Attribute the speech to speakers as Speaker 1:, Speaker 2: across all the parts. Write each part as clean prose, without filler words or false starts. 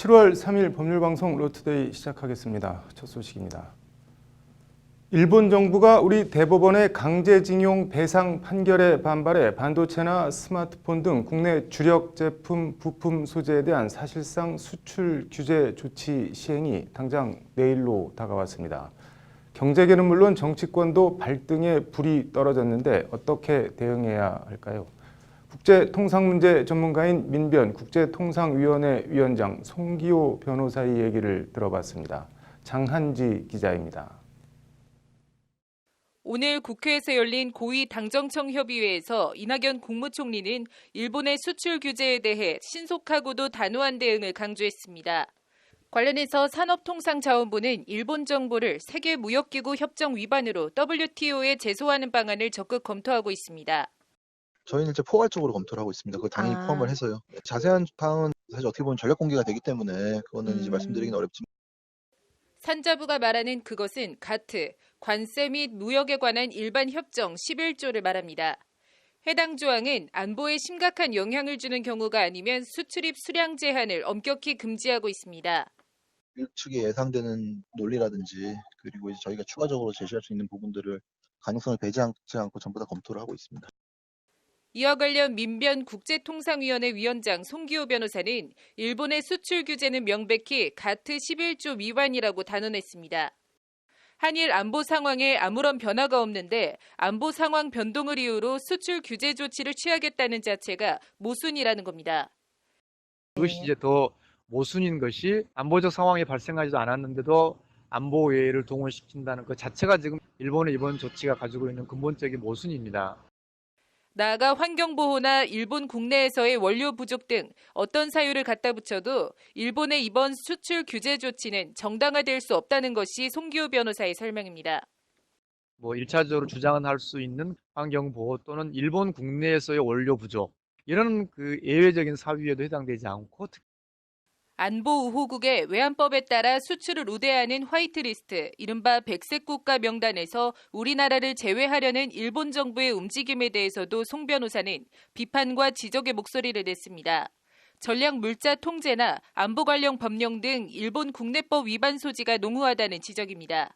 Speaker 1: 7월 3일 법률방송 로투데이 시작하겠습니다. 첫 소식입니다. 일본 정부가 우리 대법원의 강제징용 배상 판결에 반발해 반도체나 스마트폰 등 국내 주력 제품 부품 소재에 대한 사실상 수출 규제 조치 시행이 당장 내일로 다가왔습니다. 경제계는 물론 정치권도 발등에 불이 떨어졌는데 어떻게 대응해야 할까요? 국제통상문제 전문가인 민변 국제통상위원회 위원장 송기호 변호사의 얘기를 들어봤습니다. 장한지 기자입니다.
Speaker 2: 오늘 국회에서 열린 고위 당정청 협의회에서 이낙연 국무총리는 일본의 수출 규제에 대해 신속하고도 단호한 대응을 강조했습니다. 관련해서 산업통상자원부는 일본 정부를 세계무역기구 협정 위반으로 WTO에 제소하는 방안을 적극 검토하고 있습니다.
Speaker 3: 저희는 이제 포괄적으로 검토를 하고 있습니다. 그거 당연히 포함을 해서요. 자세한 사항은 사실 어떻게 보면 전략 공개가 되기 때문에 그거는 이제 말씀드리기는 어렵지만.
Speaker 2: 산자부가 말하는 그것은 가트, 관세 및 무역에 관한 일반 협정 11조를 말합니다. 해당 조항은 안보에 심각한 영향을 주는 경우가 아니면 수출입 수량 제한을 엄격히 금지하고 있습니다.
Speaker 3: 일측에 예상되는 논리라든지 그리고 이제 저희가 추가적으로 제시할 수 있는 부분들을 가능성을 배제하지 않고 전부 다 검토를 하고 있습니다.
Speaker 2: 이와 관련 민변 국제통상위원회 위원장 송기호 변호사는 일본의 수출 규제는 명백히 가트 11조 위반이라고 단언했습니다. 한일 안보 상황에 아무런 변화가 없는데 안보 상황 변동을 이유로 수출 규제 조치를 취하겠다는 자체가 모순이라는 겁니다.
Speaker 4: 그것이 이제 더 모순인 것이 안보적 상황이 발생하지도 않았는데도 안보 외회를 동원시킨다는 것 자체가 지금 일본의 이번 조치가 가지고 있는 근본적인 모순입니다.
Speaker 2: 나아가 환경보호나 일본 국내에서의 원료 부족 등 어떤 사유를 갖다 붙여도 일본의 이번 수출 규제 조치는 정당화될 수 없다는 것이 송기호 변호사의 설명입니다.
Speaker 4: 1차적으로 주장은 할 수 있는 환경보호 또는 일본 국내에서의 원료 부족 이런 예외적인 사유에도 해당되지 않고
Speaker 2: 안보우호국의 외환법에 따라 수출을 우대하는 화이트리스트, 이른바 백색 국가 명단에서 우리나라를 제외하려는 일본 정부의 움직임에 대해서도 송 변호사는 비판과 지적의 목소리를 냈습니다. 전략 물자 통제나 안보 관련 법령 등 일본 국내법 위반 소지가 농후하다는 지적입니다.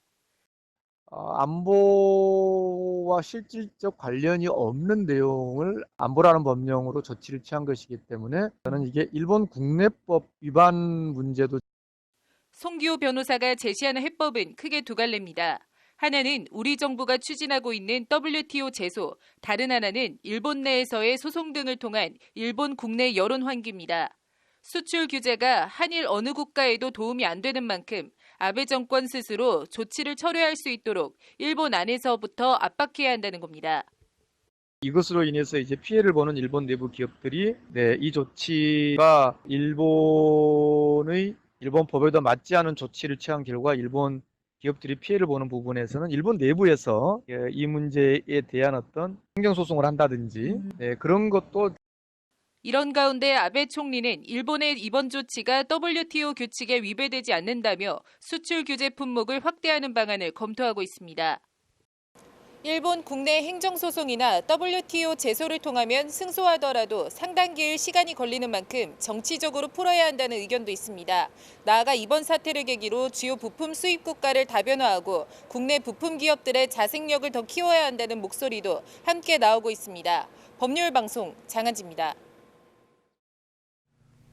Speaker 4: 안보와 실질적 관련이 없는 내용을 안보라는 법령으로 조치를 취한 것이기 때문에 저는 이게 일본 국내법 위반 문제도.
Speaker 2: 송기호 변호사가 제시하는 해법은 크게 두 갈래입니다. 하나는 우리 정부가 추진하고 있는 WTO 제소, 다른 하나는 일본 내에서의 소송 등을 통한 일본 국내 여론 환기입니다. 수출 규제가 한일 어느 국가에도 도움이 안 되는 만큼 아베 정권 스스로 조치를 철회할 수 있도록 일본 안에서부터 압박해야 한다는 겁니다.
Speaker 4: 이것으로 인해서 이제 피해를 보는 일본 내부 기업들이 이 조치가 일본 법에도 맞지 않은 조치를 취한 결과 일본 기업들이 피해를 보는 부분에서는 일본 내부에서 이 문제에 대한 어떤 행정소송을 한다든지 그런 것도.
Speaker 2: 이런 가운데 아베 총리는 일본의 이번 조치가 WTO 규칙에 위배되지 않는다며 수출 규제 품목을 확대하는 방안을 검토하고 있습니다. 일본 국내 행정소송이나 WTO 제소를 통하면 승소하더라도 상당 기일 시간이 걸리는 만큼 정치적으로 풀어야 한다는 의견도 있습니다. 나아가 이번 사태를 계기로 주요 부품 수입 국가를 다변화하고 국내 부품 기업들의 자생력을 더 키워야 한다는 목소리도 함께 나오고 있습니다. 법률방송 장한지입니다.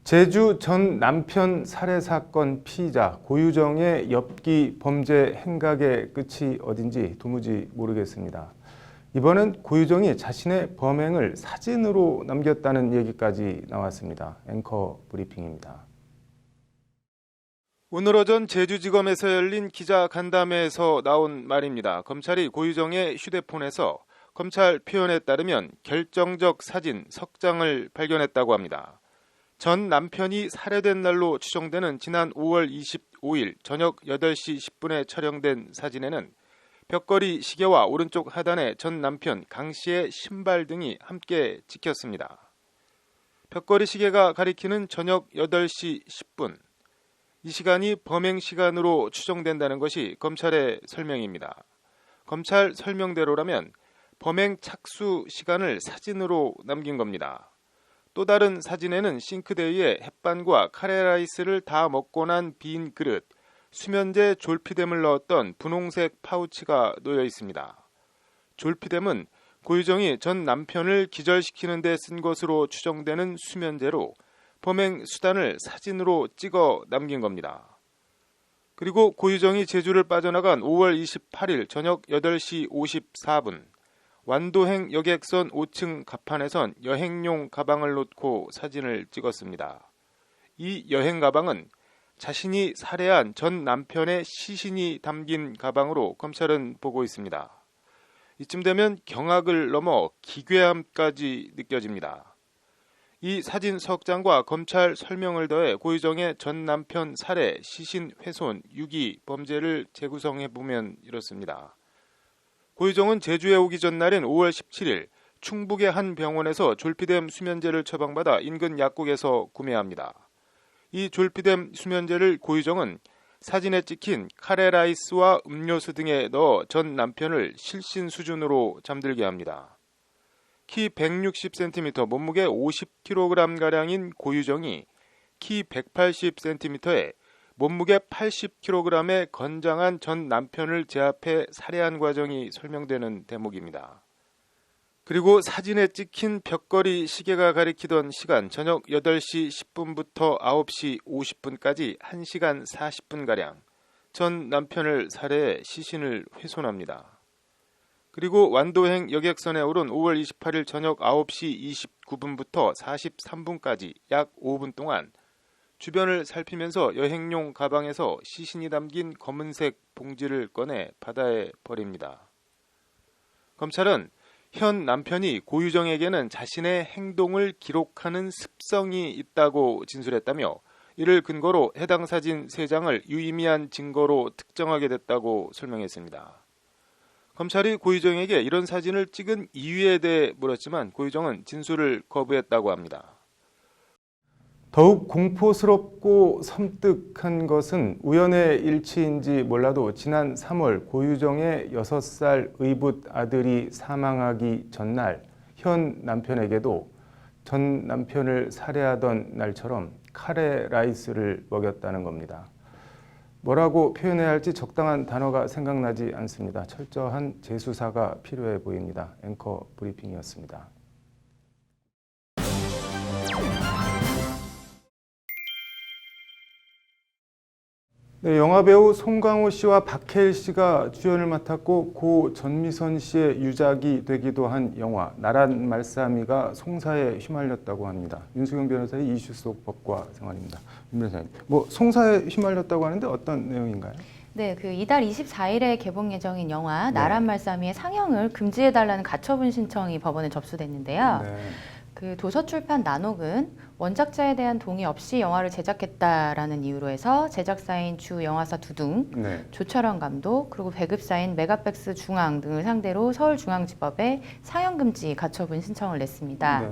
Speaker 1: 제주 전 남편 살해 사건 피의자 고유정의 엽기 범죄 행각의 끝이 어딘지 도무지 모르겠습니다. 이번엔 고유정이 자신의 범행을 사진으로 남겼다는 얘기까지 나왔습니다. 앵커 브리핑입니다. 오늘 오전 제주지검에서 열린 기자간담회에서 나온 말입니다. 검찰이 고유정의 휴대폰에서 검찰 표현에 따르면 결정적 사진 석 장을 발견했다고 합니다. 전 남편이 살해된 날로 추정되는 지난 5월 25일 저녁 8시 10분에 촬영된 사진에는 벽걸이 시계와 오른쪽 하단에 전 남편 강 씨의 신발 등이 함께 찍혔습니다. 벽걸이 시계가 가리키는 저녁 8시 10분. 이 시간이 범행 시간으로 추정된다는 것이 검찰의 설명입니다. 검찰 설명대로라면 범행 착수 시간을 사진으로 남긴 겁니다. 또 다른 사진에는 싱크대 위에 햇반과 카레라이스를 다 먹고 난 빈 그릇, 수면제 졸피뎀을 넣었던 분홍색 파우치가 놓여 있습니다. 졸피뎀은 고유정이 전 남편을 기절시키는 데 쓴 것으로 추정되는 수면제로 범행 수단을 사진으로 찍어 남긴 겁니다. 그리고 고유정이 제주를 빠져나간 5월 28일 저녁 8시 54분 완도행 여객선 5층 갑판에선 여행용 가방을 놓고 사진을 찍었습니다. 이 여행 가방은 자신이 살해한 전 남편의 시신이 담긴 가방으로 검찰은 보고 있습니다. 이쯤 되면 경악을 넘어 기괴함까지 느껴집니다. 이 사진 석장과 검찰 설명을 더해 고유정의 전 남편 살해, 시신 훼손, 유기 범죄를 재구성해보면 이렇습니다. 고유정은 제주에 오기 전날인 5월 17일 충북의 한 병원에서 졸피뎀 수면제를 처방받아 인근 약국에서 구매합니다. 이 졸피뎀 수면제를 고유정은 사진에 찍힌 카레라이스와 음료수 등에 넣어 전 남편을 실신 수준으로 잠들게 합니다. 키 160cm, 몸무게 50kg가량인 고유정이 키 180cm에 몸무게 80kg의 건장한 전 남편을 제압해 살해한 과정이 설명되는 대목입니다. 그리고 사진에 찍힌 벽걸이 시계가 가리키던 시간 저녁 8시 10분부터 9시 50분까지 1시간 40분가량 전 남편을 살해해 시신을 훼손합니다. 그리고 완도행 여객선에 오른 5월 28일 저녁 9시 29분부터 43분까지 약 5분 동안 주변을 살피면서 여행용 가방에서 시신이 담긴 검은색 봉지를 꺼내 바다에 버립니다. 검찰은 현 남편이 고유정에게는 자신의 행동을 기록하는 습성이 있다고 진술했다며 이를 근거로 해당 사진 3장을 유의미한 증거로 특정하게 됐다고 설명했습니다. 검찰이 고유정에게 이런 사진을 찍은 이유에 대해 물었지만 고유정은 진술을 거부했다고 합니다. 더욱 공포스럽고 섬뜩한 것은 우연의 일치인지 몰라도 지난 3월 고유정의 6살 의붓 아들이 사망하기 전날 현 남편에게도 전 남편을 살해하던 날처럼 카레 라이스를 먹였다는 겁니다. 뭐라고 표현해야 할지 적당한 단어가 생각나지 않습니다. 철저한 재수사가 필요해 보입니다. 앵커 브리핑이었습니다. 네, 영화배우 송강호 씨와 박해일 씨가 주연을 맡았고 고 전미선 씨의 유작이 되기도 한 영화 나란 말싸미가 송사에 휘말렸다고 합니다. 윤수경 변호사의 이슈 속 법과 생활입니다. 윤 변호사님, 송사에 휘말렸다고 하는데 어떤 내용인가요?
Speaker 5: 네, 이달 24일에 개봉 예정인 영화 나란 말싸미의 상영을 금지해달라는 가처분 신청이 법원에 접수됐는데요. 도서출판 나녹은 원작자에 대한 동의 없이 영화를 제작했다라는 이유로 해서 제작사인 주 영화사 두둥, 조철원 감독, 그리고 배급사인 메가백스 중앙 등을 상대로 서울중앙지법에 상영금지 가처분 신청을 냈습니다.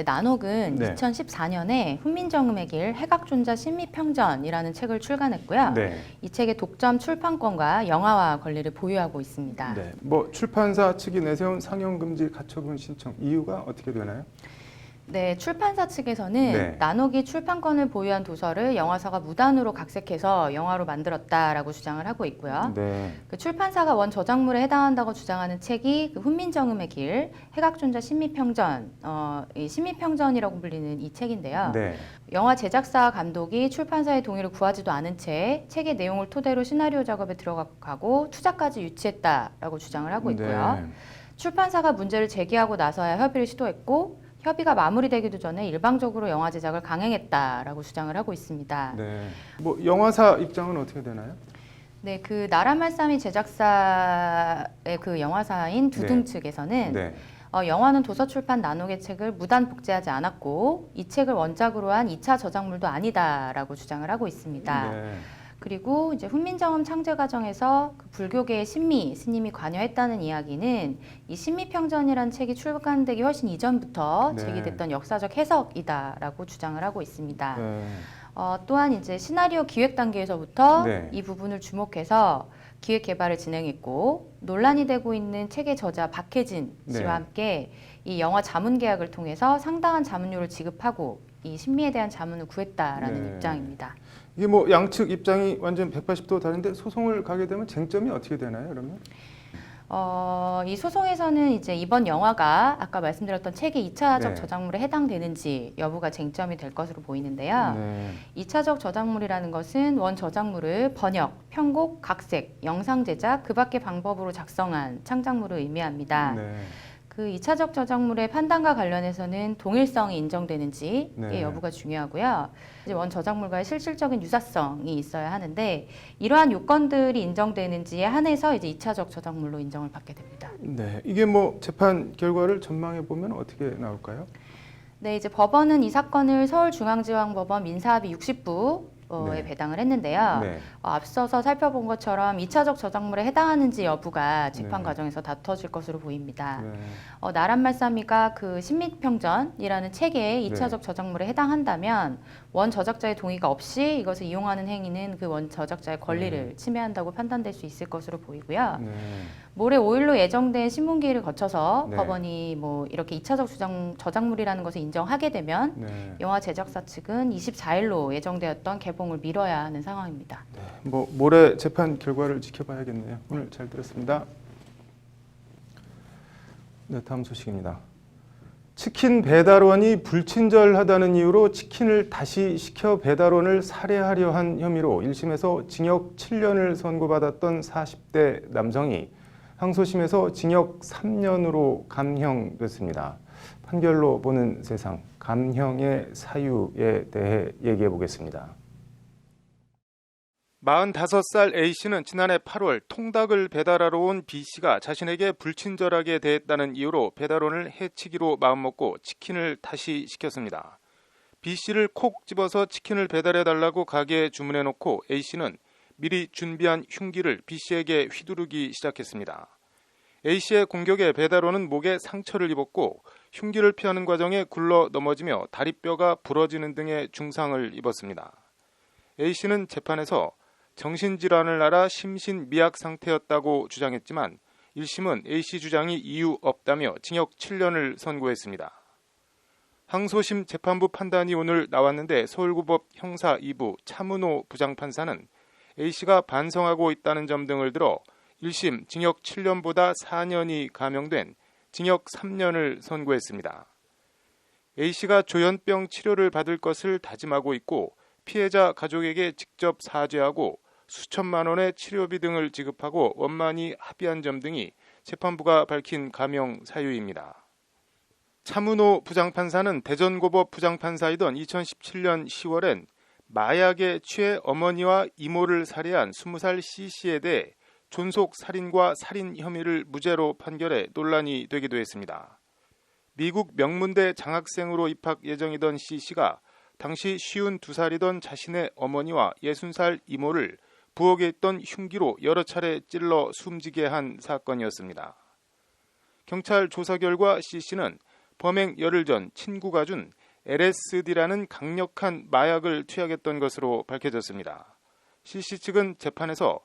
Speaker 5: 나녹은 2014년에 훈민정음의 길 해각존자 신미평전이라는 책을 출간했고요. 이 책의 독점 출판권과 영화화 권리를 보유하고 있습니다.
Speaker 1: 출판사 측이 내세운 상영금지 가처분 신청 이유가 어떻게 되나요?
Speaker 5: 네, 출판사 측에서는 나녹이 출판권을 보유한 도서를 영화사가 무단으로 각색해서 영화로 만들었다라고 주장을 하고 있고요. 출판사가 원 저작물에 해당한다고 주장하는 책이 훈민정음의 길, 해각존자 신미평전, 이 신미평전이라고 불리는 이 책인데요. 영화 제작사 감독이 출판사의 동의를 구하지도 않은 채 책의 내용을 토대로 시나리오 작업에 들어가고 투자까지 유치했다라고 주장을 하고 있고요. 출판사가 문제를 제기하고 나서야 협의를 시도했고 협의가 마무리되기도 전에 일방적으로 영화 제작을 강행했다라고 주장을 하고 있습니다.
Speaker 1: 영화사 입장은 어떻게 되나요?
Speaker 5: 네, 나란 말싸미 제작사의 영화사인 두둥 측에서는 영화는 도서출판 나녹의 책을 무단 복제하지 않았고 이 책을 원작으로 한 2차 저작물도 아니다라고 주장을 하고 있습니다. 그리고 이제 훈민정음 창제 과정에서 불교계의 신미 스님이 관여했다는 이야기는 이 신미평전이라는 책이 출간되기 훨씬 이전부터 제기됐던 역사적 해석이다라고 주장을 하고 있습니다. 또한 이제 시나리오 기획 단계에서부터 이 부분을 주목해서 기획 개발을 진행했고 논란이 되고 있는 책의 저자 박혜진 씨와 함께 이 영화 자문 계약을 통해서 상당한 자문료를 지급하고 이 신미에 대한 자문을 구했다라는 입장입니다.
Speaker 1: 이게 뭐 양측 입장이 완전 180도 다른데 소송을 가게 되면 쟁점이 어떻게 되나요, 그러면?
Speaker 5: 이 소송에서는 이제 이번 영화가 아까 말씀드렸던 책의 2차적
Speaker 1: 네.
Speaker 5: 저작물에 해당되는지 여부가 쟁점이 될 것으로 보이는데요.
Speaker 1: 네.
Speaker 5: 2차적 저작물이라는 것은 원 저작물을 번역, 편곡, 각색, 영상 제작, 그 밖의 방법으로 작성한 창작물을 의미합니다.
Speaker 1: 네.
Speaker 5: 그 2차적 저작물의 판단과 관련해서는 동일성이 인정되는지의
Speaker 1: 네.
Speaker 5: 여부가 중요하고요. 이제 원 저작물과의 실질적인 유사성이 있어야 하는데 이러한 요건들이 인정되는지에 한해서 이제 2차적 저작물로 인정을 받게 됩니다.
Speaker 1: 네. 이게 뭐 재판 결과를 전망해 보면 어떻게 나올까요?
Speaker 5: 네, 이제 법원은 이 사건을 서울중앙지방법원 민사합의 60부에
Speaker 1: 네.
Speaker 5: 배당을 했는데요.
Speaker 1: 네.
Speaker 5: 앞서서 살펴본 것처럼 2차적 저작물에 해당하는지 여부가 재판
Speaker 1: 네.
Speaker 5: 과정에서 다퉈질 것으로 보입니다.
Speaker 1: 네.
Speaker 5: 나란말싸미가 그 신미평전이라는 책의 2차적 저작물에 해당한다면 원 저작자의 동의가 없이 이것을 이용하는 행위는 그 원 저작자의 권리를 침해한다고 판단될 수 있을 것으로 보이고요.
Speaker 1: 네.
Speaker 5: 모레 5일로 예정된 신문기일을 거쳐서
Speaker 1: 네.
Speaker 5: 법원이 뭐 이렇게 2차적 저작물이라는 것을 인정하게 되면
Speaker 1: 네.
Speaker 5: 영화 제작사 측은 24일로 예정되었던 개봉을 미뤄야 하는 상황입니다.
Speaker 1: 뭐 모레 재판 결과를 지켜봐야겠네요. 오늘 잘 들었습니다. 네, 다음 소식입니다. 치킨 배달원이 불친절하다는 이유로 치킨을 다시 시켜 배달원을 살해하려 한 혐의로 1심에서 징역 7년을 선고받았던 40대 남성이 항소심에서 징역 3년으로 감형됐습니다. 판결로 보는 세상, 감형의 사유에 대해 얘기해 보겠습니다. 45살 A씨는 지난해 8월 통닭을 배달하러 온 B씨가 자신에게 불친절하게 대했다는 이유로 배달원을 해치기로 마음먹고 치킨을 다시 시켰습니다. B씨를 콕 집어서 치킨을 배달해달라고 가게에 주문해놓고 A씨는 미리 준비한 흉기를 B씨에게 휘두르기 시작했습니다. A씨의 공격에 배달원은 목에 상처를 입었고 흉기를 피하는 과정에 굴러 넘어지며 다리뼈가 부러지는 등의 중상을 입었습니다. A씨는 재판에서 정신질환을 앓아 심신미약 상태였다고 주장했지만 1심은 A씨 주장이 이유 없다며 징역 7년을 선고했습니다. 항소심 재판부 판단이 오늘 나왔는데 서울고법 형사 2부 차문호 부장판사는 A씨가 반성하고 있다는 점 등을 들어 1심 징역 7년보다 4년이 감형된 징역 3년을 선고했습니다. A씨가 조현병 치료를 받을 것을 다짐하고 있고 피해자 가족에게 직접 사죄하고 수천만 원의 치료비 등을 지급하고 원만히 합의한 점 등이 재판부가 밝힌 감형 사유입니다. 차문호 부장판사는 대전고법 부장판사이던 2017년 10월엔 마약에 취해 어머니와 이모를 살해한 20살 C씨에 대해 존속살인과 살인 혐의를 무죄로 판결해 논란이 되기도 했습니다. 미국 명문대 장학생으로 입학 예정이던 C씨가 당시 52살이던 자신의 어머니와 60살 이모를 부엌에 있던 흉기로 여러 차례 찔러 숨지게 한 사건이었습니다. 경찰 조사 결과 C씨는 범행 열흘 전 친구가 준 LSD라는 강력한 마약을 투약했던 것으로 밝혀졌습니다. C씨 측은 재판에서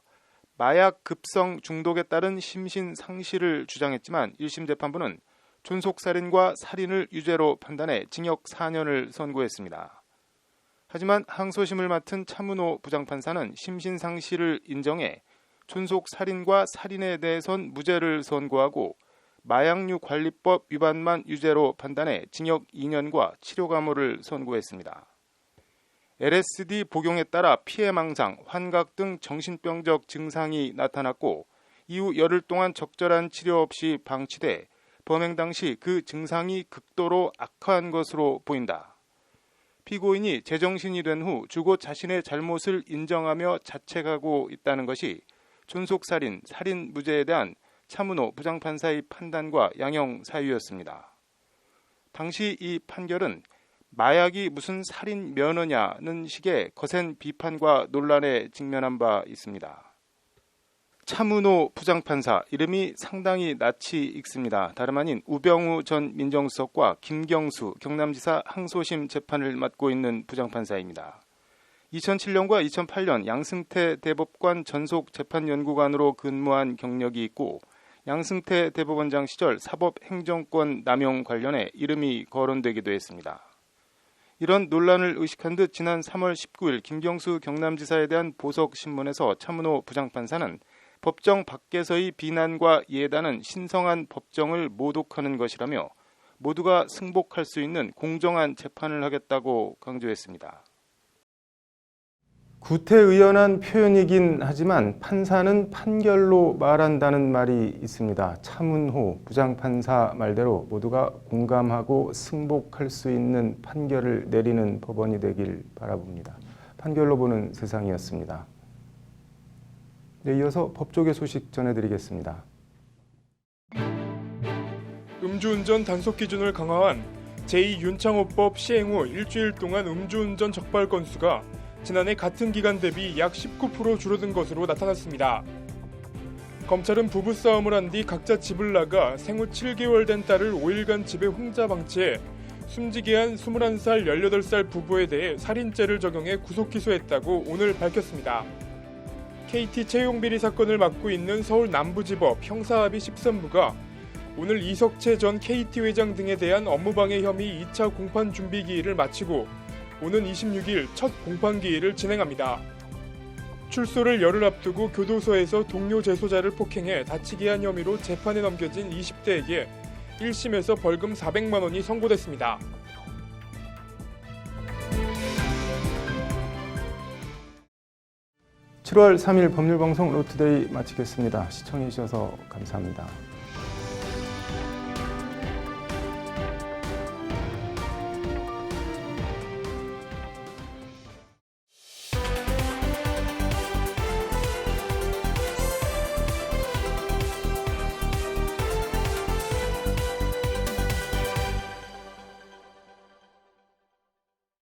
Speaker 1: 마약 급성 중독에 따른 심신 상실을 주장했지만 1심 재판부는 존속살인과 살인을 유죄로 판단해 징역 4년을 선고했습니다. 하지만 항소심을 맡은 차문호 부장판사는 심신상실을 인정해 존속살인과 살인에 대해선 무죄를 선고하고 마약류 관리법 위반만 유죄로 판단해 징역 2년과 치료감호를 선고했습니다. LSD 복용에 따라 피해망상, 환각 등 정신병적 증상이 나타났고 이후 열흘 동안 적절한 치료 없이 방치돼 범행 당시 그 증상이 극도로 악화한 것으로 보인다. 피고인이 제정신이 된 후 주고 자신의 잘못을 인정하며 자책하고 있다는 것이 존속살인, 살인 무죄에 대한 차문호 부장판사의 판단과 양형 사유였습니다. 당시 이 판결은 마약이 무슨 살인 면허냐는 식의 거센 비판과 논란에 직면한 바 있습니다. 차문호 부장판사 이름이 상당히 낯이 익습니다. 다름 아닌 우병우 전 민정수석과 김경수 경남지사 항소심 재판을 맡고 있는 부장판사입니다. 2007년과 2008년 양승태 대법관 전속재판연구관으로 근무한 경력이 있고 양승태 대법원장 시절 사법행정권 남용 관련해 이름이 거론되기도 했습니다. 이런 논란을 의식한 듯 지난 3월 19일 김경수 경남지사에 대한 보석신문에서 차문호 부장판사는 법정 밖에서의 비난과 예단은 신성한 법정을 모독하는 것이라며 모두가 승복할 수 있는 공정한 재판을 하겠다고 강조했습니다. 구태의연한 표현이긴 하지만 판사는 판결로 말한다는 말이 있습니다. 차문호 부장판사 말대로 모두가 공감하고 승복할 수 있는 판결을 내리는 법원이 되길 바라봅니다. 판결로 보는 세상이었습니다. 네, 이어서 법조계 소식 전해드리겠습니다.
Speaker 6: 음주운전 단속 기준을 강화한 제2윤창호법 시행 후 일주일 동안 음주운전 적발 건수가 지난해 같은 기간 대비 약 19% 줄어든 것으로 나타났습니다. 검찰은 부부싸움을 한 뒤 각자 집을 나가 생후 7개월 된 딸을 5일간 집에 혼자 방치해 숨지게 한 21살, 18살 부부에 대해 살인죄를 적용해 구속 기소했다고 오늘 밝혔습니다. KT 채용비리 사건을 맡고 있는 서울 남부지법 형사합의 13부가 오늘 이석채 전 KT 회장 등에 대한 업무방해 혐의 2차 공판 준비 기일을 마치고 오는 26일 첫 공판 기일을 진행합니다. 출소를 열흘 앞두고 교도소에서 동료 재소자를 폭행해 다치게 한 혐의로 재판에 넘겨진 20대에게 1심에서 벌금 400만 원이 선고됐습니다.
Speaker 1: (7월 3일) 법률방송 로투데이 마치겠습니다. 시청해주셔서 감사합니다.